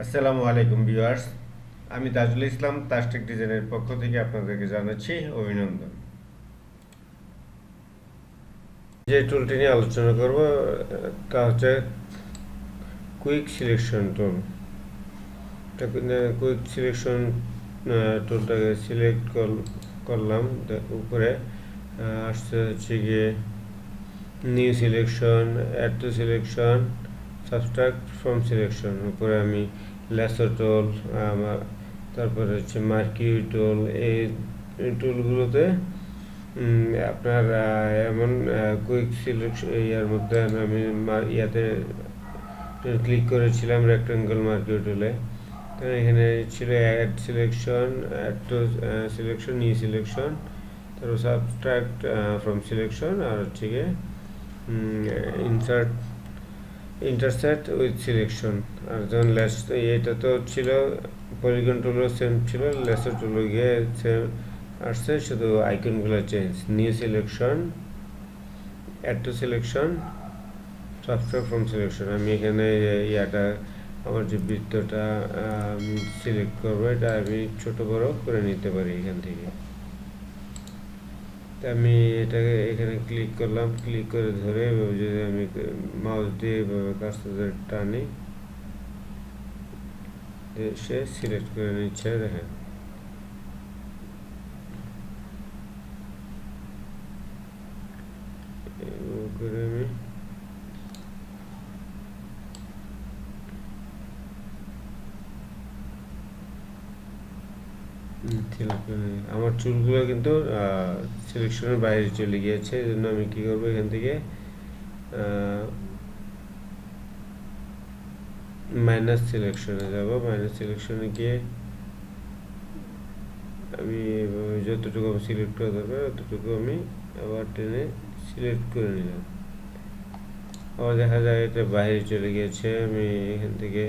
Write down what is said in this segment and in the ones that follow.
আসসালামু আলাইকুম ভিউয়ার্স, আমি তাজুল ইসলাম তাজটেক ডিজাইনের পক্ষ থেকে আপনাদেরকে জানাচ্ছি অভিনন্দন। যে টুলটি নিয়ে আলোচনা করব তা হচ্ছে quick selection tool. Quick selection টুলটাকে সিলেক্ট করলাম, উপরে আসছে হচ্ছে গিয়ে new selection, add to selection, subtract from selection. উপরে আমি লেসো টুল, তারপরে হচ্ছে মার্কিউ টুল, এই টুলগুলোতে আপনার এমন কুইক সিলেকশন ইয়ার মধ্যে আমি ইয়াতে ক্লিক করেছিলাম রেক্টেঙ্গল মার্কিউ টুলে। তো এখানে ছিল add selection, add to selection, new selection, তারপর সাবস্ট্রাক্ট ফ্রম সিলেকশন, আর হচ্ছে গিয়ে ইন্টারসেক্ট উইথ সিলেকশন। আর যখন এটা তো ছিল পলিগন টুলও সেম ছিল, লেসো টুলও গিয়ে সেম আসছে, শুধু আইকনগুলো change. New selection, add to selection, subtract from selection. আমি এখানে ইয়াটা আমার যে বৃত্তটা আমি সিলেক্ট করবো, এটা আমি ছোট বড় করে নিতে পারি এখান থেকে। আমি এটাকে এখানে ক্লিক করলাম, ক্লিক করে ধরে যদি আমি মাউস দিয়ে কাজটা ধরে টানি, সে সিলেক্ট করে নিচ্ছে। দেখেন, করে আমি আমার চুলগুলো কিন্তু সিলেকশনের বাইরে চলে গিয়েছে। এই জন্য আমি কী করবো, এখান থেকে মাইনাস সিলেকশনে যাব। মাইনাস সিলেকশনে গিয়ে আমি যতটুকু আমি সিলেক্ট করা দরকার ততটুকু আমি আবার টেনে সিলেক্ট করে নিলাম। আবার দেখা যায় এটা বাইরে চলে গিয়েছে। আমি এখান থেকে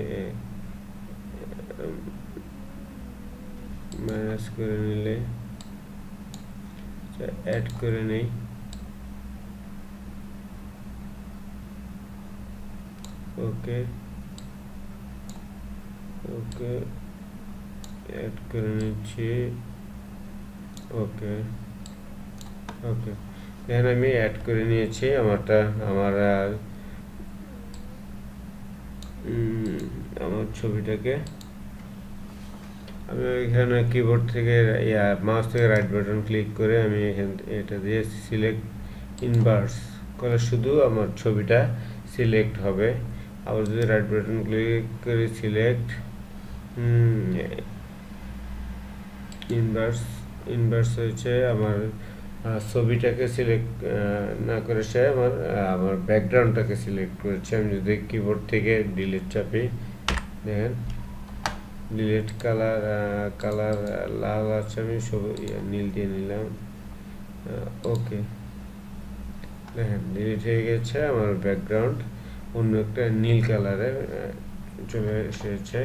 মাইনাস করে নিলে অ্যাড করে নেই। ওকে ওকে, অ্যাড করে নিচ্ছি। ওকে ওকে, এখানে আমি অ্যাড করে নিয়েছি আমার ছবিটাকে। আমি এখানে কিবোর্ড থেকে মাউস থেকে রাইট বাটন ক্লিক করে আমি এটা দিয়ে সিলেক্ট ইনভার্স করে শুধু আমার ছবিটা সিলেক্ট হবে। আবার যদি রাইট বাটন ক্লিক করে সিলেক্ট ইনভার্স হয়েছে আমার ছবিটাকে সিলেক্ট না করে সে আমার ব্যাকগ্রাউন্ডটাকে সিলেক্ট করেছে। আমি যদি কিবোর্ড থেকে ডিলিট চাপি, দেখেন ডিলিট কালার লাল আছে, আমি সব নীল দিয়ে নিলাম। ওকে, দেখেন ডিলিট হয়ে গেছে, আমার ব্যাকগ্রাউন্ড অন্য একটা নীল কালারে চলে এসেছে।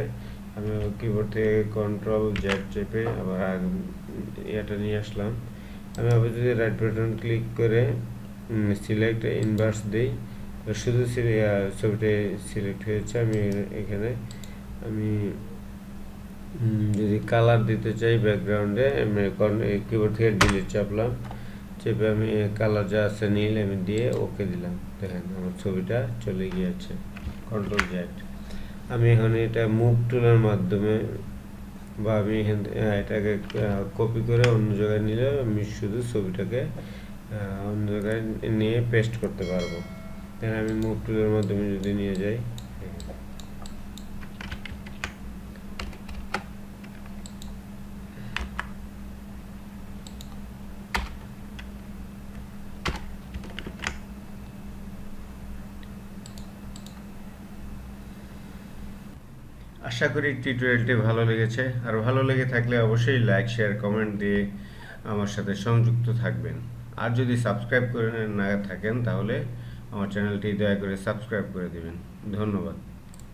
আমি কিবোর্ড থেকে কন্ট্রোল জেড চেপে আবার এটা নিয়ে আসলাম। আমি আবার যদি রাইট বাটন ক্লিক করে সিলেক্ট ইনভার্স দিই, শুধু ছবিটা সিলেক্ট হয়েছে। আমি এখানে যদি কালার দিতে চাই ব্যাকগ্রাউন্ডে, আমি কিবোর্ড থেকে ডিলিট চাপলাম, চেপে আমি কালার যা আছে নীল আমি দিয়ে ওকে দিলাম। দেখেন আমার ছবিটা চলে গিয়েছে, কন্ট্রোল জেড। আমি এখন এটা মুভ টুলের মাধ্যমে বা আমি এটাকে কপি করে অন্য জায়গায় নিলে আমি শুধু ছবিটাকে অন্য জায়গায় নিয়ে পেস্ট করতে পারবো। দেখেন আমি মুভ টুলের মাধ্যমে যদি নিয়ে যাই, আশা করি টিউটোরিয়ালটি ভালো লেগেছে। আর ভালো লেগে থাকলে অবশ্যই লাইক, শেয়ার, কমেন্ট দিয়ে আমার সাথে সংযুক্ত থাকবেন। আর যদি সাবস্ক্রাইব করে না থাকেন তাহলে আমার চ্যানেলটি দয়া করে সাবস্ক্রাইব করে দেবেন। ধন্যবাদ।